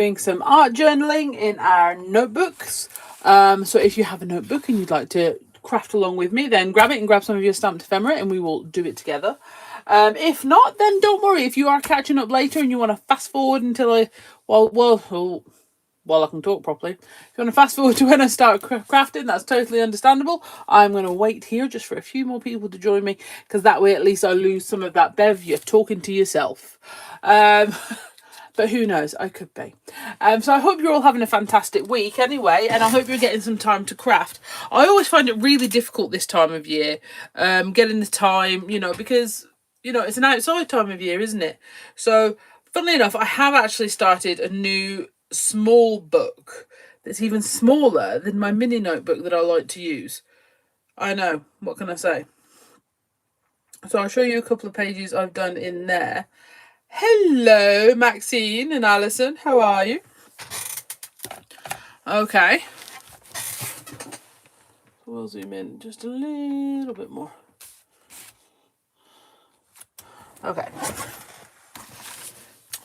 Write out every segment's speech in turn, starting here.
doing some art journaling in our notebooks. So if you have a notebook and you'd like to craft along with me, then grab it and grab some of your stamped ephemera and we will do it together. If not, then don't worry. If you are catching up later and you want to fast forward until while I can talk properly, if you want to fast forward to when I start crafting, that's totally understandable. I'm going to wait here just for a few more people to join me, because that way at least I lose some of that Bev, you're talking to yourself. But who knows, I could be. So I hope you're all having a fantastic week anyway, and I hope you're getting some time to craft. I always find it really difficult this time of year, getting the time, because, it's an outside time of year, isn't it? So, funnily enough, I have actually started a new small book that's even smaller than my mini notebook that I like to use. I know, what can I say? So I'll show you a couple of pages I've done in there. Hello, Maxine and Alison. How are you? Okay. We'll zoom in just a little bit more. Okay.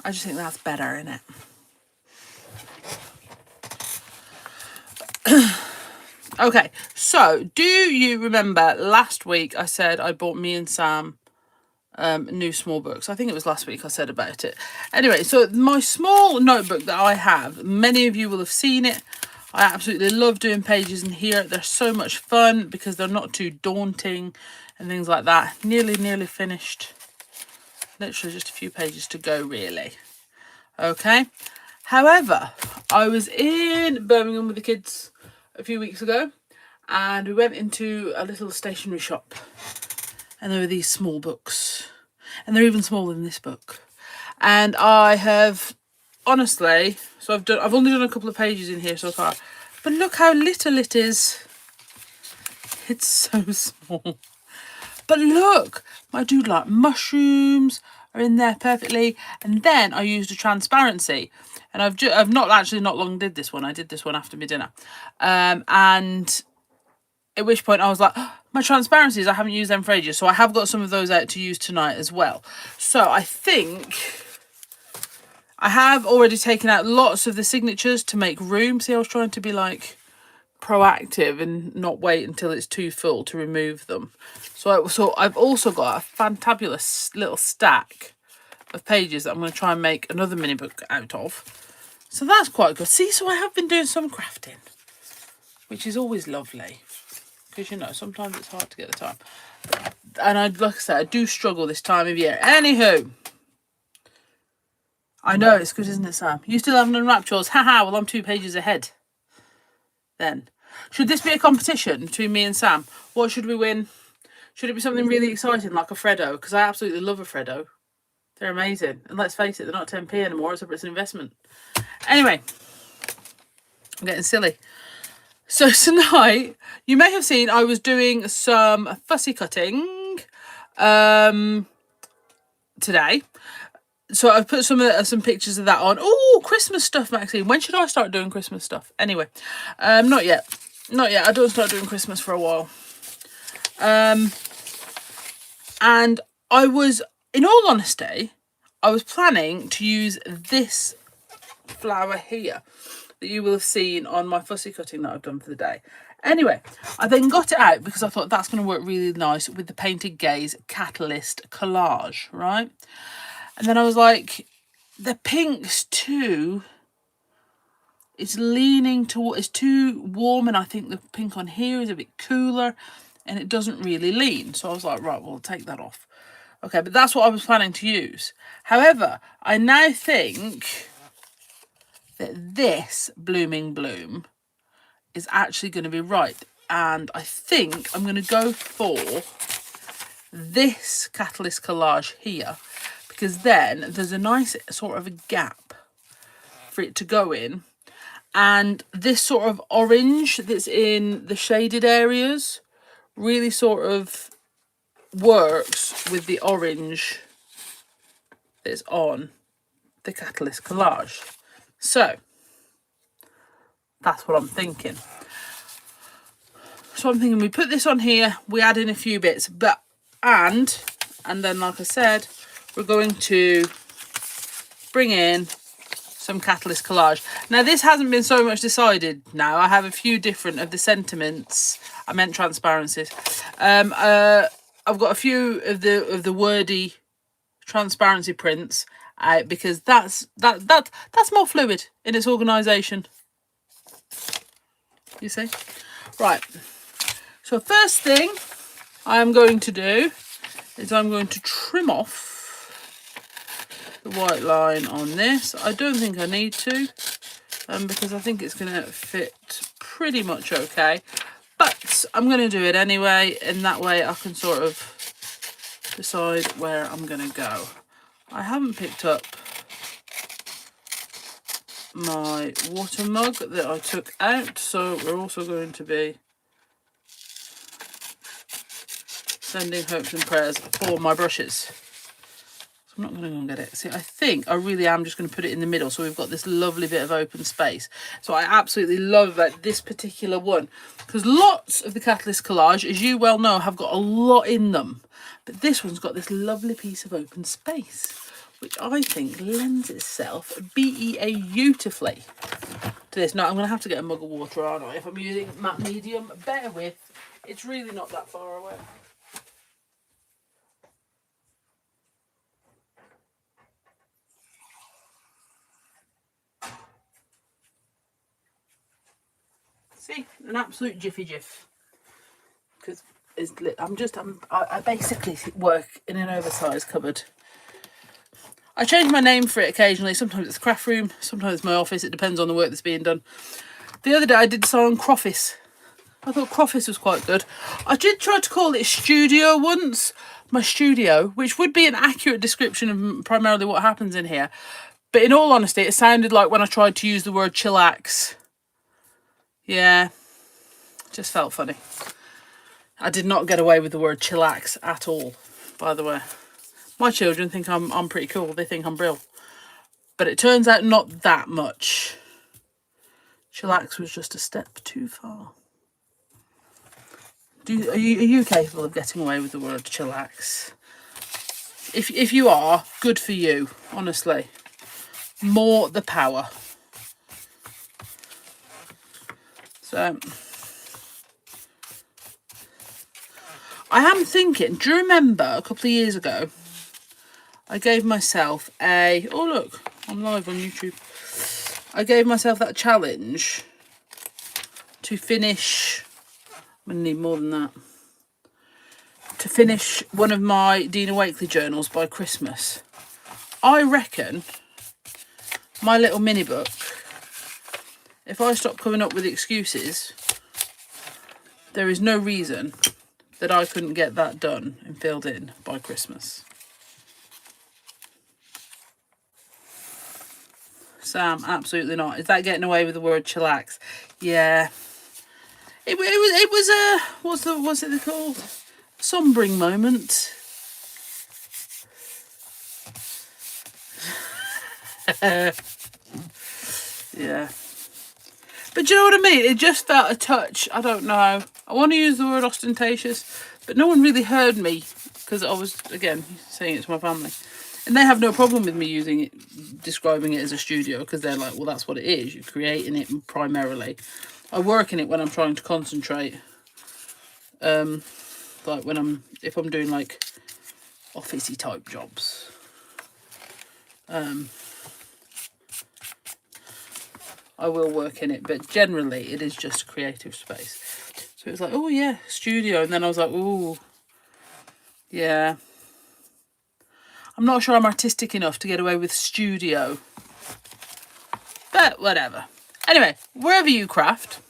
I just think that's better, isn't it? Okay, so do you remember last week I said I bought me and Sam new small books? I think it was last week I said about it. Anyway, so my small notebook that I have, many of you will have seen it. I absolutely love doing pages in here. They're so much fun because they're not too daunting and things like that. Nearly finished. Literally just a few pages to go, really. Okay. However, I was in Birmingham with the kids a few weeks ago, and we went into a little stationery shop, and there were these small books, and they're even smaller than this book. And I have, honestly, so I've only done a couple of pages in here so far, but look how little it is. It's so small. But look, my Doodle art mushrooms are in there perfectly. And then I used a transparency, and I've not long did this one. I did this one after my dinner, and at which point I was like, oh, my transparencies, I haven't used them for ages, so I have got some of those out to use tonight as well. So I think I have already taken out lots of the signatures to make room. See, I was trying to be like proactive and not wait until it's too full to remove them. So I've also got a fantabulous little stack of pages that I'm going to try and make another mini book out of. So that's quite good. See, so I have been doing some crafting, which is always lovely, because sometimes it's hard to get the time. And like I said, I do struggle this time of year. Anywho, I know it's good, isn't it, Sam? You still haven't unwrapped yours. Haha, well, I'm 2 pages ahead. Then, should this be a competition between me and Sam? What should we win? Should it be something really exciting like a Freddo? Because I absolutely love a Freddo. They're amazing. And let's face it, they're not 10p anymore. It's an investment. Anyway, I'm getting silly. So tonight, you may have seen I was doing some fussy cutting today. So I've put some pictures of that on. Oh, Christmas stuff, Maxine. When should I start doing Christmas stuff? Anyway, not yet. Not yet. I don't start doing Christmas for a while. And I was, in all honesty, I was planning to use this flower here that you will have seen on my fussy cutting that I've done for the day. Anyway, I then got it out because I thought that's going to work really nice with the Painted Gaze Catalyst Collage, right? And then I was like, the pinks too, it's leaning toward, it's too warm, and I think the pink on here is a bit cooler and it doesn't really lean. So I was like, right, well, I'll take that off. Okay, but that's what I was planning to use. However, I now think that this Blooming Bloom is actually going to be right. And I think I'm going to go for this Catalyst Collage here, because then there's a nice sort of a gap for it to go in. And this sort of orange that's in the shaded areas really sort of works with the orange that's on the Catalyst Collage. So that's what I'm thinking. So I'm thinking we put this on here, we add in a few bits, and then like I said, we're going to bring in some Catalyst Collage. Now this hasn't been so much decided now. I have a few different of the sentiments. I meant Transparencies. I've got a few of the Wordy transparency prints because that's more fluid in its organisation. You see? Right. So first thing I'm going to do is I'm going to trim off the white line on this. I don't think I need to, because I think it's going to fit pretty much okay. But I'm going to do it anyway, and that way I can sort of decide where I'm going to go. I haven't picked up my water mug that I took out, so we're also going to be sending hopes and prayers for my brushes. I'm not going to go and get it. See, I think I really am just going to put it in the middle, so we've got this lovely bit of open space. So I absolutely love about this particular one, because lots of the Catalyst Collage, as you well know, have got a lot in them. But this one's got this lovely piece of open space, which I think lends itself beautifully to this. Now, I'm going to have to get a mug of water, aren't I? If I'm using matte medium, bear with. It's really not that far away. See, an absolute jiffy jiff, because I basically work in an oversized cupboard. I change my name for it occasionally. Sometimes it's craft room, sometimes it's my office. It depends on the work that's being done. The other day I did decide on Croffice. I thought Croffice was quite good. I did try to call it studio once, my studio, which would be an accurate description of primarily what happens in here. But in all honesty, it sounded like when I tried to use the word chillax. Yeah, just felt funny. I did not get away with the word chillax at all, by the way. My children think I'm pretty cool. They think I'm brill. But it turns out not that much. Chillax was just a step too far. Are you capable of getting away with the word chillax? If you are, good for you, honestly. More the power. So I am thinking, do you remember a couple of years ago I gave myself oh look, I'm live on YouTube. I gave myself that challenge to finish, I'm going to need more than that, to finish one of my Dina Wakley journals by Christmas. I reckon my little mini book, if I stop coming up with excuses, there is no reason that I couldn't get that done and filled in by Christmas. Sam, absolutely not. Is that getting away with the word chillax? Yeah. It was a, what's it called? Sombering moment. Yeah. But do you know what I mean? It just felt a touch, I don't know. I want to use the word ostentatious, but no one really heard me because I was, again, saying it to my family. And they have no problem with me using it, describing it as a studio, because they're like, well, that's what it is. You're creating it primarily. I work in it when I'm trying to concentrate. Like if I'm doing like officey type jobs. I will work in it, but generally it is just a creative space. So it was like, oh yeah, studio, and then I was like, oh yeah, I'm not sure I'm artistic enough to get away with studio, but whatever. Anyway, wherever you craft,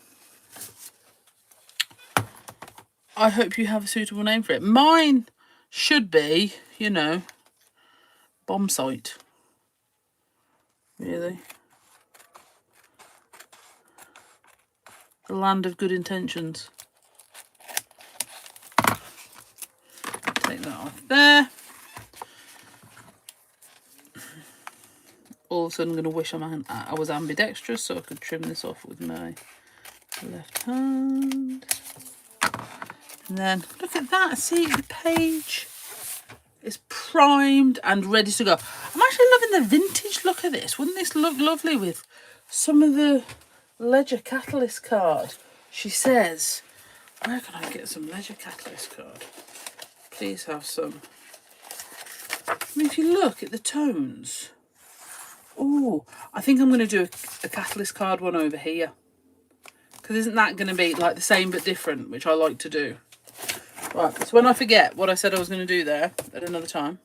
I hope you have a suitable name for it. Mine should be, you know, bomb site. Really. The land of good intentions. Take that off there. All of a sudden I'm going to wish I was ambidextrous so I could trim this off with my left hand. And then look at that, see the page It's primed and ready to go. I'm actually loving the vintage look of this. Wouldn't this look lovely with some of the Ledger Catalyst card? She says, where can I get some Ledger Catalyst card? Please have some. I mean, if you look at the tones. Oh, I think I'm going to do a Catalyst card one over here. Because isn't that going to be like the same but different, which I like to do. Right, so when I forget what I said I was going to do there at another time,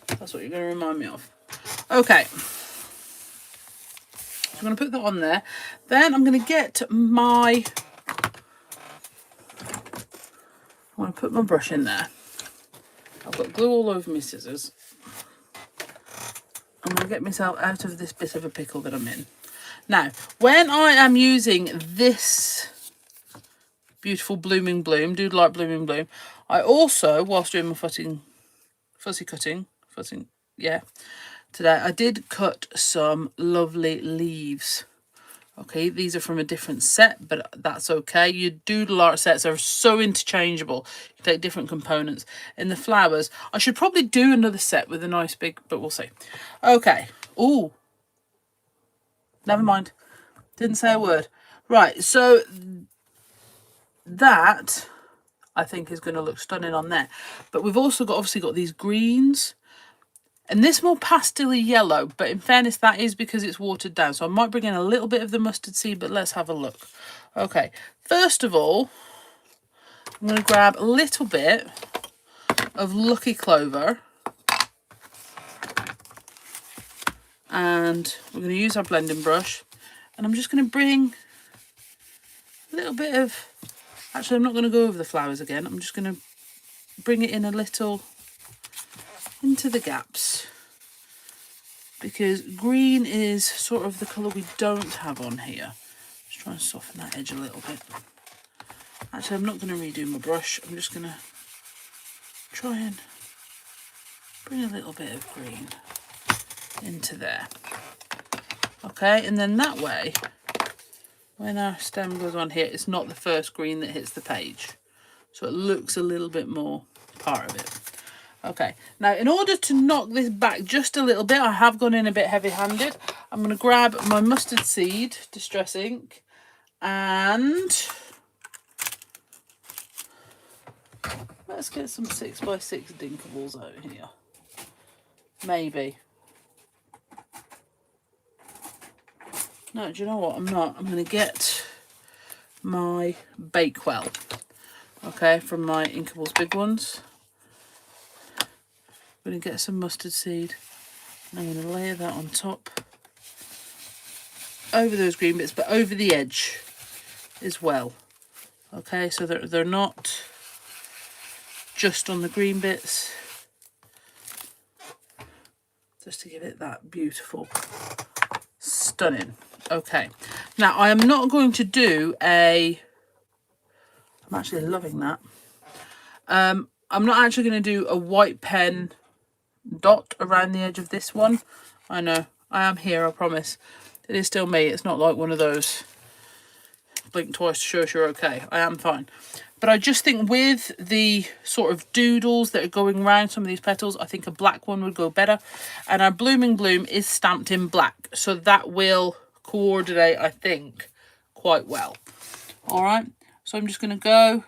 that's what you're going to remind me of. Okay. So I'm going to put that on there. Then I'm going to get my... I'm going to put my brush in there. I've got glue all over my scissors. I'm going to get myself out of this bit of a pickle that I'm in. Now, when I am using this beautiful Blooming Bloom, Doodle Art Blooming Bloom, I also, whilst doing my fussy cutting, yeah, today, I did cut some lovely leaves. Okay, these are from a different set, but that's okay. Your Doodle Art sets are so interchangeable. You take different components. In the flowers, I should probably do another set with a nice big, but we'll see. Okay. Ooh. Never mind. Didn't say a word. Right, so that I think is going to look stunning on there. But we've also got obviously got these greens. And this more pastel-y yellow, but in fairness, that is because it's watered down. So I might bring in a little bit of the mustard seed, but let's have a look. Okay, first of all, I'm going to grab a little bit of Lucky Clover. And we're going to use our blending brush. And I'm just going to bring a little bit of... Actually, I'm not going to go over the flowers again. I'm just going to bring it in a little into the gaps. Because green is sort of the colour we don't have on here. Just try and soften that edge a little bit. Actually, I'm not going to redo my brush. I'm just going to try and bring a little bit of green into there. Okay, and then that way, when our stem goes on here, it's not the first green that hits the page. So it looks a little bit more part of it. Okay, now in order to knock this back just a little bit, I have gone in a bit heavy-handed. I'm going to grab my mustard seed distress ink and let's get some 6x6 Dinkables out here. Maybe. No, do you know what? I'm not. I'm going to get my Bakewell, okay, from my Inkables big ones. I'm going to get some mustard seed and I'm going to layer that on top over those green bits, but over the edge as well. Okay, so they're not just on the green bits, just to give it that beautiful, stunning. Okay, now I am not going to do a... I'm actually loving that. I'm not actually going to do a white pen dot around the edge of this one. I know, I am here, I promise. It is still me. It's not like one of those blink twice to show us you're okay. I am fine. But I just think with the sort of doodles that are going around some of these petals, I think a black one would go better. And our Blooming Bloom is stamped in black, so that will coordinate, I think, quite well. All right, so I'm just going to go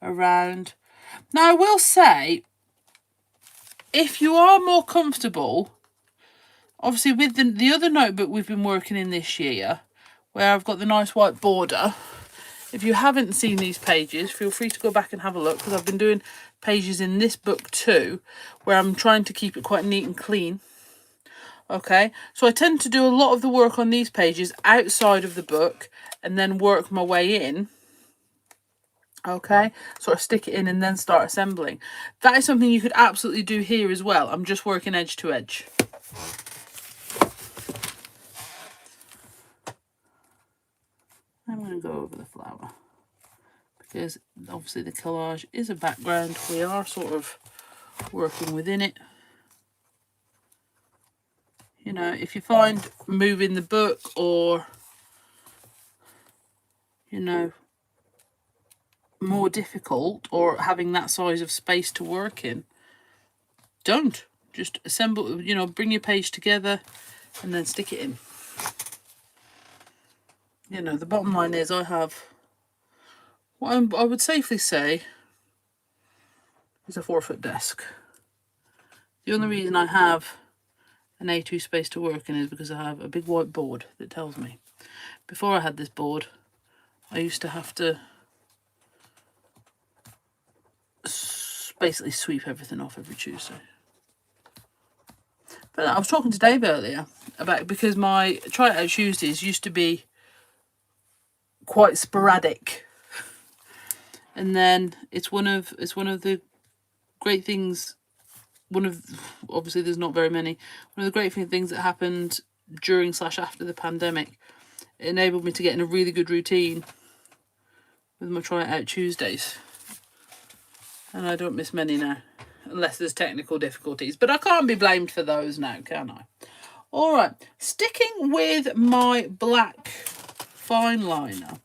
around. Now, I will say, if you are more comfortable, obviously with the other notebook we've been working in this year, where I've got the nice white border, if you haven't seen these pages, feel free to go back and have a look, because I've been doing pages in this book too, where I'm trying to keep it quite neat and clean. Okay, so I tend to do a lot of the work on these pages outside of the book and then work my way in. Okay, sort of stick it in and then start assembling. That is something you could absolutely do here as well. I'm just working edge to edge. I'm going to go over the flower because obviously the collage is a background. We are sort of working within it. You know, if you find moving the book or, you know, more difficult or having that size of space to work in, don't. Just assemble, you know, bring your page together and then stick it in. You know, the bottom line is I have what I would safely say is a 4-foot desk. The only reason I have an A2 space to work in is because I have a big white board that tells me. Before I had this board, I used to have to basically sweep everything off every Tuesday. But I was talking to Dave earlier about, because my Try It Out Tuesdays used to be quite sporadic, and then it's one of the great things. Obviously there's not very many. One of the great things that happened during / after the pandemic, it enabled me to get in a really good routine with my Try It Out Tuesdays, and I don't miss many now, unless there's technical difficulties, but I can't be blamed for those now, can I? All right, sticking with my black fine liner,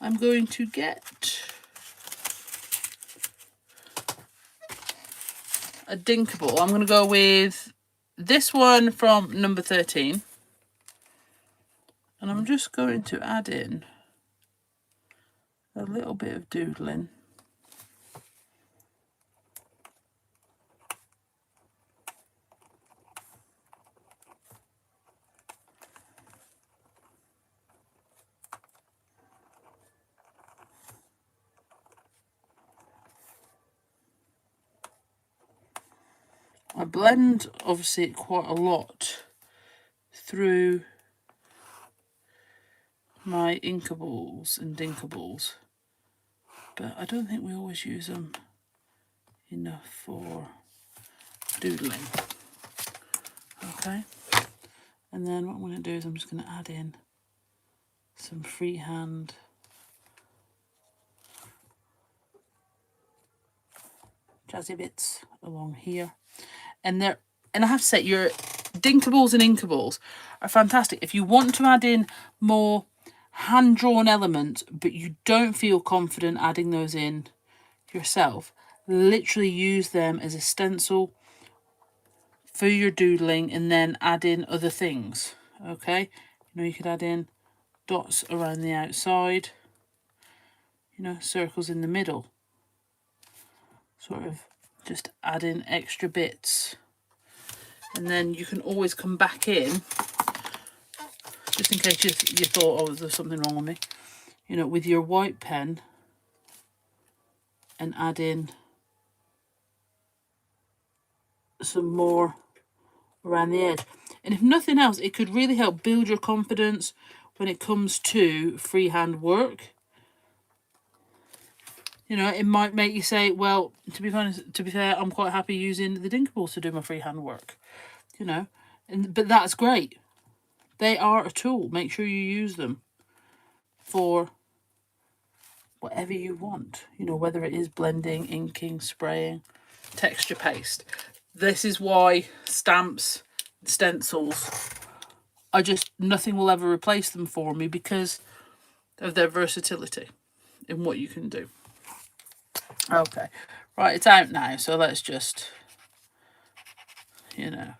I'm going to get a Dinkable. I'm going to go with this one from number 13, and I'm just going to add in a little bit of doodling. I blend, obviously, quite a lot through my inkables and dinkables, but I don't think we always use them enough for doodling. Okay, and then what I'm going to do is I'm just going to add in some freehand jazzy bits along here. And I have to say, your dinkables and inkables are fantastic if you want to add in more hand-drawn elements, but you don't feel confident adding those in yourself. Literally use them as a stencil for your doodling, and then add in other things. Okay, you know, you could add in dots around the outside, you know, circles in the middle, sort of just add in extra bits, and then you can always come back in, just in case you thought, oh, there's something wrong with me, you know, with your white pen, and add in some more around the edge. And if nothing else, it could really help build your confidence when it comes to freehand work. You know, it might make you say, well, to be fair, I'm quite happy using the dinkables to do my freehand work. You know, but that's great. They are a tool. Make sure you use them for whatever you want. You know, whether it is blending, inking, spraying, texture paste. This is why stamps, stencils, nothing will ever replace them for me, because of their versatility in what you can do. Okay, right, it's out now, so let's just, you know,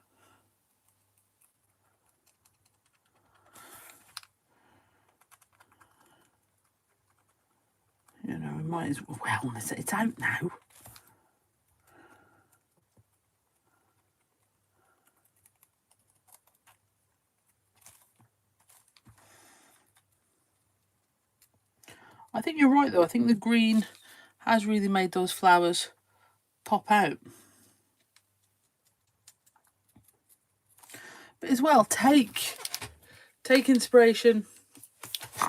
we might as well, it's out now. I think you're right, though. I think the green has really made those flowers pop out. But as well, take inspiration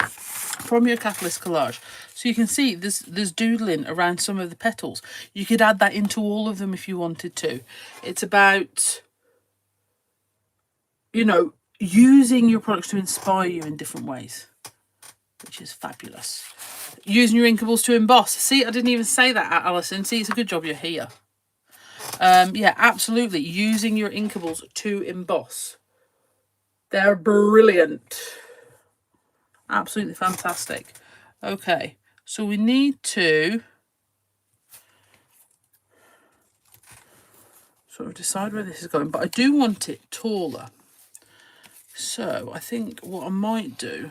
from your Catalyst collage. So you can see there's doodling around some of the petals. You could add that into all of them if you wanted to. It's about, you know, using your products to inspire you in different ways, which is fabulous. Using your inkables to emboss. See, I didn't even say that, Alison. See, it's a good job you're here. Yeah, absolutely. Using your inkables to emboss. They're brilliant. Absolutely fantastic. Okay, So we need to sort of decide where this is going, but I do want it taller. So I think what I might do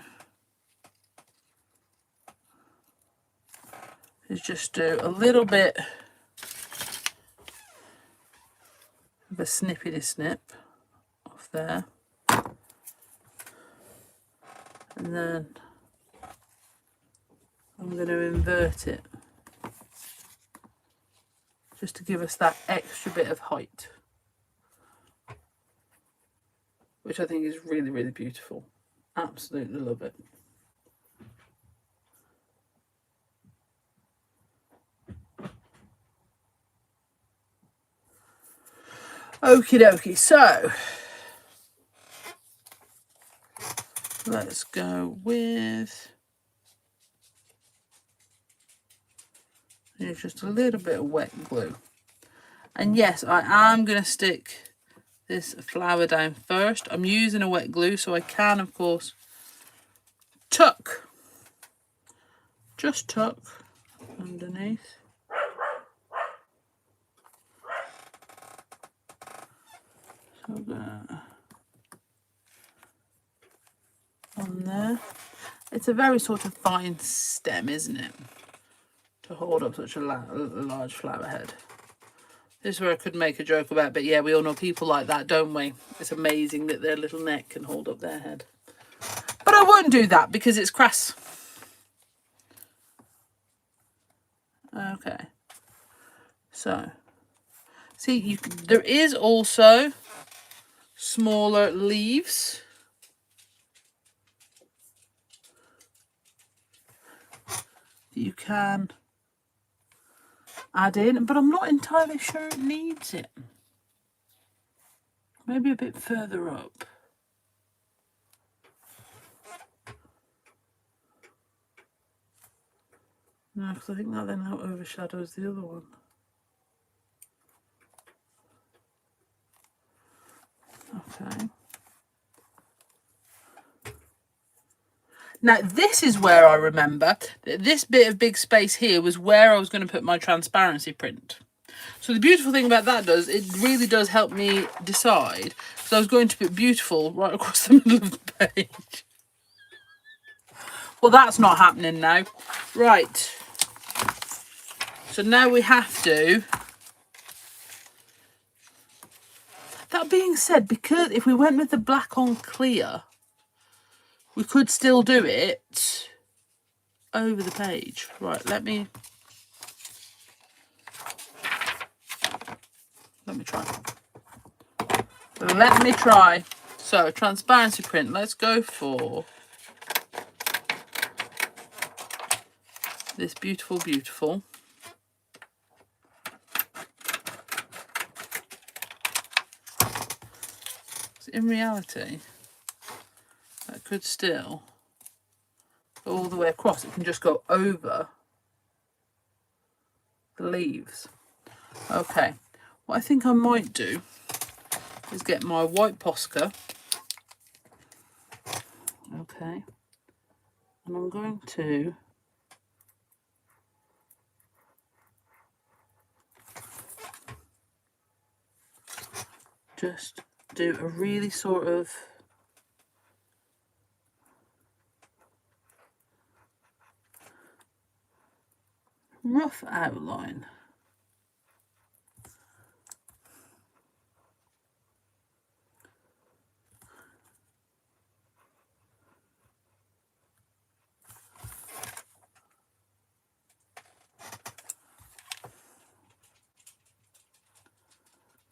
is just do a little bit of a snippety snip off there. And then I'm going to invert it just to give us that extra bit of height, which I think is really, really beautiful. Absolutely love it. Okie dokie, so let's go with just a little bit of wet glue. And yes, I am going to stick this flower down first. I'm using a wet glue, so I can, of course, just tuck underneath. So that on there. It's a very sort of fine stem, isn't it, to hold up such a large flower head. This is where I could make a joke about, but yeah, we all know people like that, don't we? It's amazing that their little neck can hold up their head. But I won't do that because it's crass. Okay. So, see, there is also smaller leaves. You can add in, but I'm not entirely sure it needs it. Maybe a bit further up. No, because I think that then overshadows the other one. Okay. Now, this is where I remember that this bit of big space here was where I was going to put my transparency print. So the beautiful thing about that it really does help me decide. So I was going to put beautiful right across the middle of the page. Well, that's not happening now. Right. So now we have to... That being said, because if we went with the black on clear, we could still do it over the page. Right, let me try. So, transparency print. Let's go for this beautiful, beautiful. So in reality, that could still go all the way across. It can just go over the leaves. Okay, what I think I might do is get my white Posca. Okay, and I'm going to just do a really sort of rough outline.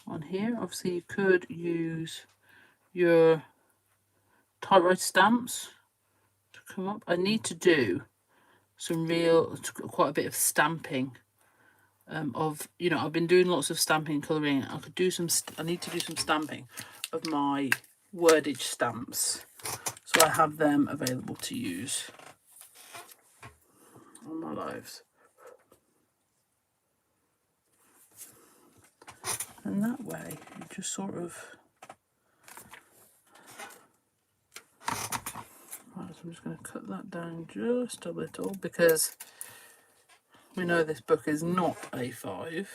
On here, obviously you could use your typewriter stamps to come up. I need to do quite a bit of stamping of, I've been doing lots of stamping, colouring. I need to do some stamping of my wordage stamps, so I have them available to use on my lives. And that way, you just sort of... Right, so I'm just going to cut that down just a little, because We know this book is not A5.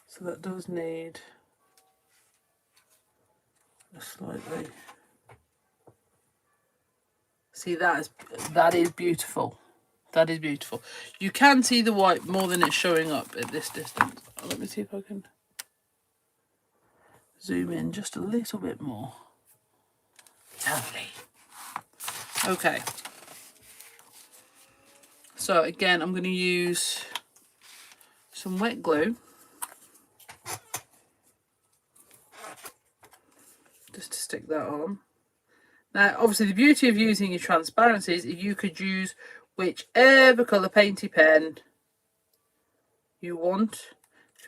So that does need a slightly... See, that is beautiful. That is beautiful. You can see the white more than it's showing up at this distance. Let me see if I can zoom in just a little bit more. Lovely. Okay. So again, I'm going to use some wet glue just to stick that on. Now, obviously, the beauty of using your Transparencies is you could use whichever colour painty pen you want.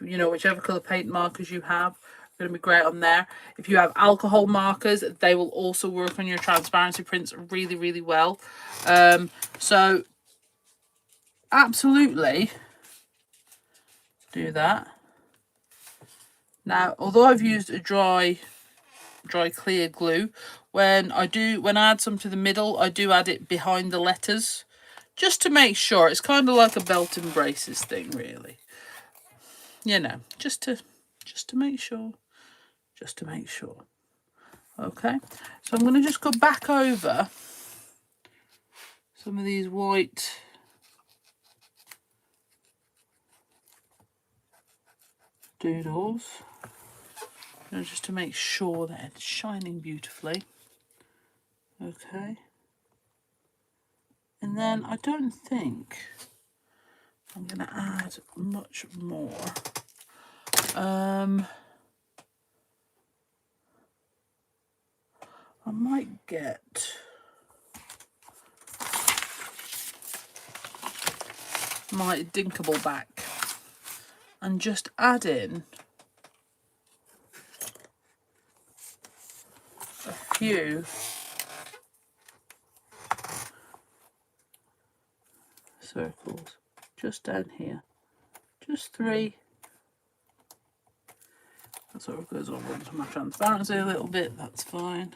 You know, whichever colour paint markers you have are going to be great on there. If you have alcohol markers, they will also work on your transparency prints really, really well. So, absolutely do that. Now, although I've used a dry clear glue, when I add some to the middle, I do add it behind the letters just to make sure. It's kind of like a belt and braces thing, really, you know, just to make sure, okay. So I'm going to just go back over some of these white doodles, you know, just to make sure that it's shining beautifully. Okay, and then I don't think I'm going to add much more. I might get my Dinkable back and just add in a few circles just down here, just 3. That sort of goes over into my transparency a little bit, that's fine.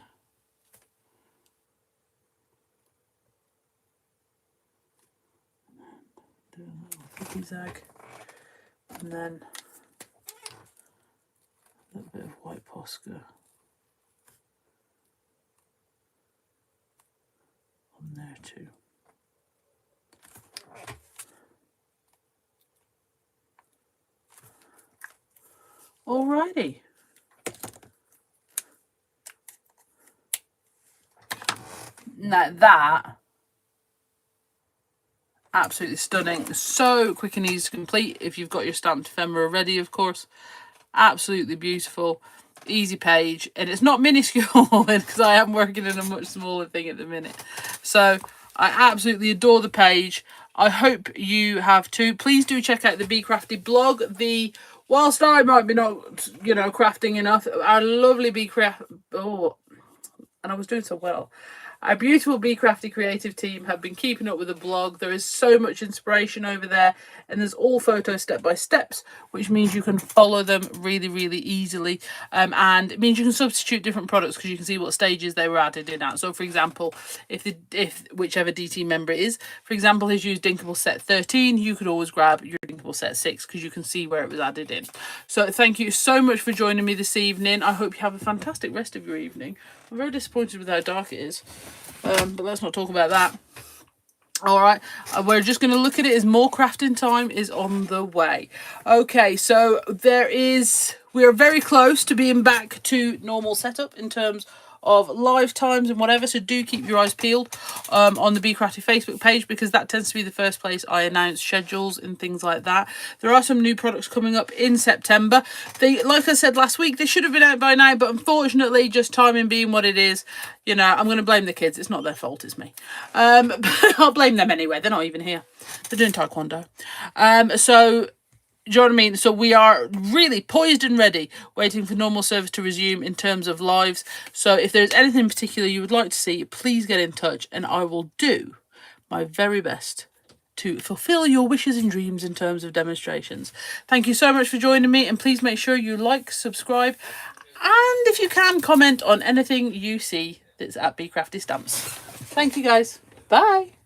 Do a little zigzag, and then a little bit of white Posca on there too. Alrighty. Now that, absolutely stunning. So quick and easy to complete if you've got your stamped ephemera ready, of course. Absolutely beautiful. Easy page. And it's not minuscule because I am working in a much smaller thing at the minute. So I absolutely adore the page. I hope you have too. Please do check out the Bee Crafty blog. Whilst I might be not, you know, crafting enough, our lovely Bee Craft... Oh, and I was doing so well. Our beautiful Bee Crafty creative team have been keeping up with the blog. There is so much inspiration over there, and there's all photos step by steps, which means you can follow them really, really easily. And it means you can substitute different products because you can see what stages they were added in at. So, for example, if whichever DT member it is, for example, has used Dinkable set 13, you could always grab your Dinkable set 6 because you can see where it was added in. So, thank you so much for joining me this evening. I hope you have a fantastic rest of your evening. I'm very disappointed with how dark it is. But let's not talk about that. All right, we're just going to look at it as more crafting time is on the way. Okay, so we are very close to being back to normal setup in terms of live times and whatever, so do keep your eyes peeled on the Bee Crafty Facebook page, because that tends to be the first place I announce schedules and things like that. There are some new products coming up in September. Like I said last week, they should have been out by now, but unfortunately, just timing being what it is, you know, I'm going to blame the kids. It's not their fault, it's me. But I'll blame them anyway. They're not even here. They're doing taekwondo. Do you know what I mean? So we are really poised and ready, waiting for normal service to resume in terms of lives. So if there's anything in particular you would like to see, please get in touch and I will do my very best to fulfill your wishes and dreams in terms of demonstrations. Thank you so much for joining me, and please make sure you like, subscribe, and if you can, comment on anything you see It's at Bee Crafty Stamps. Thank you guys. Bye.